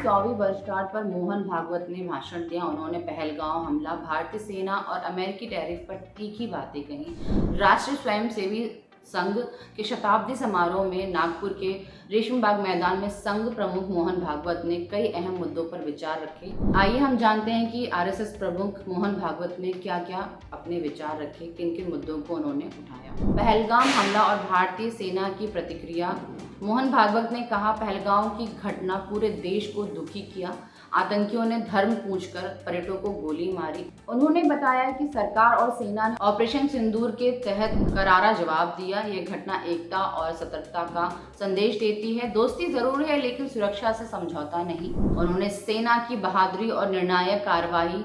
100वीं वर्षगांठ पर मोहन भागवत ने भाषण दिया। उन्होंने पहलगाम हमला, भारतीय सेना और अमेरिकी टैरिफ पर तीखी बातें कही। राष्ट्रीय स्वयंसेवी संघ के शताब्दी समारोह में नागपुर के रेशमबाग मैदान में संघ प्रमुख मोहन भागवत ने कई अहम मुद्दों पर विचार रखे। आइए हम जानते हैं कि आरएसएस प्रमुख मोहन भागवत ने क्या क्या अपने विचार रखे, किन किन मुद्दों को उन्होंने उठाया। पहलगाम हमला और भारतीय सेना की प्रतिक्रिया। मोहन भागवत ने कहा, पहलगाम की घटना पूरे देश को दुखी किया। आतंकियों ने धर्म पूछकर पर्यटकों को गोली मारी। उन्होंने बताया कि सरकार और सेना ने ऑपरेशन सिंदूर के तहत करारा जवाब दिया। यह घटना एकता और सतर्कता का संदेश देती है। दोस्ती जरूर है, लेकिन सुरक्षा से समझौता नहीं। उन्होंने सेना की बहादुरी और निर्णायक कार्रवाई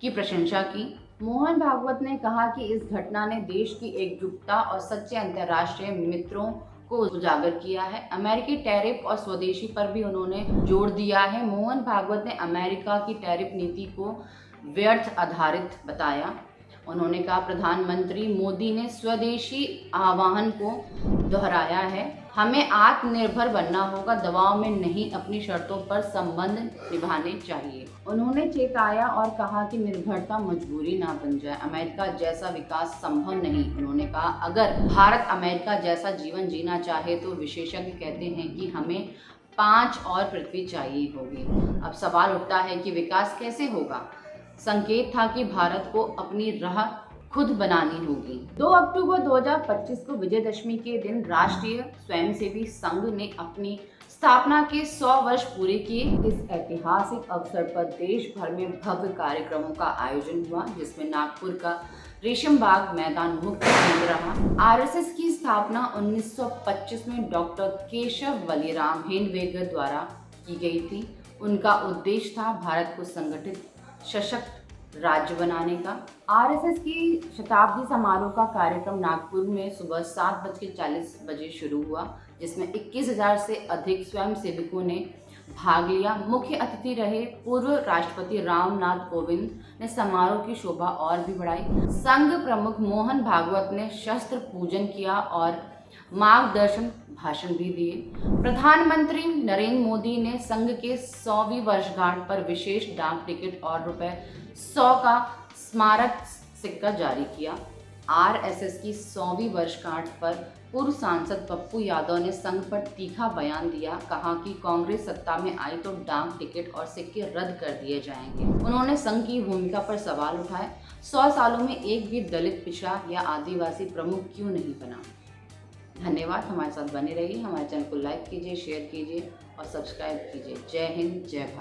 की प्रशंसा की। मोहन भागवत ने कहा कि इस घटना ने देश की एकजुटता और सच्चे अंतर्राष्ट्रीय मित्रों को उजागर किया है। अमेरिकी टैरिफ और स्वदेशी पर भी उन्होंने जोर दिया है। मोहन भागवत ने अमेरिका की टैरिफ नीति को व्यर्थ आधारित बताया। उन्होंने कहा, प्रधानमंत्री मोदी ने स्वदेशी आह्वान को दोहराया है। हमें आत्मनिर्भर बनना होगा, दबाव में नहीं, अपनी शर्तों पर संबंध निभाने चाहिए। उन्होंने चेताया और कहा कि निर्भरता मजबूरी ना बन जाए। अमेरिका जैसा विकास संभव नहीं। उन्होंने कहा, अगर भारत अमेरिका जैसा जीवन जीना चाहे तो विशेषज्ञ कहते हैं कि हमें 5 और पृथ्वी चाहिए होगी। अब सवाल उठता है कि विकास कैसे होगा। संकेत था कि भारत को अपनी राह खुद बनानी होगी। 2 अक्टूबर 2025 को विजयदशमी के दिन राष्ट्रीय स्वयंसेवी संघ ने अपनी स्थापना के 100 वर्ष पूरे किए। इस ऐतिहासिक अवसर पर देश भर में भव्य कार्यक्रमों का आयोजन हुआ, जिसमें नागपुर का रेशमबाग मैदान मुख्य केंद्र रहा। आरएसएस की स्थापना 1925 में डॉक्टर केशव बलिराम हेडगेवार द्वारा की गई थी। उनका उद्देश्य था भारत को संगठित सशक्त राज्य बनाने का। आरएसएस की शताब्दी समारोह का कार्यक्रम नागपुर में सुबह 7:40 शुरू हुआ, जिसमें 21,000 से अधिक स्वयंसेवकों ने भाग लिया। मुख्य अतिथि रहे पूर्व राष्ट्रपति रामनाथ कोविंद ने समारोह की शोभा और भी बढ़ाई। संघ प्रमुख मोहन भागवत ने शस्त्र पूजन किया और मार्गदर्शन भाषण भी दिए। प्रधानमंत्री नरेंद्र मोदी ने संघ के 100वीं वर्षगांठ पर विशेष डाक टिकट और ₹100 का स्मारक सिक्का जारी किया। आरएसएस की 100वीं वर्षगांठ पर पूर्व सांसद पप्पू यादव ने संघ पर तीखा बयान दिया। कहा कि कांग्रेस सत्ता में आई तो डाक टिकट और सिक्के रद्द कर दिए जाएंगे। उन्होंने संघ की भूमिका पर सवाल उठाए। 100 सालों में एक भी दलित, पिछड़ा या आदिवासी प्रमुख क्यों नहीं बना। धन्यवाद। हमारे साथ बने रहिए। हमारे चैनल को लाइक कीजिए, शेयर कीजिए और सब्सक्राइब कीजिए। जय हिंद, जय भारत।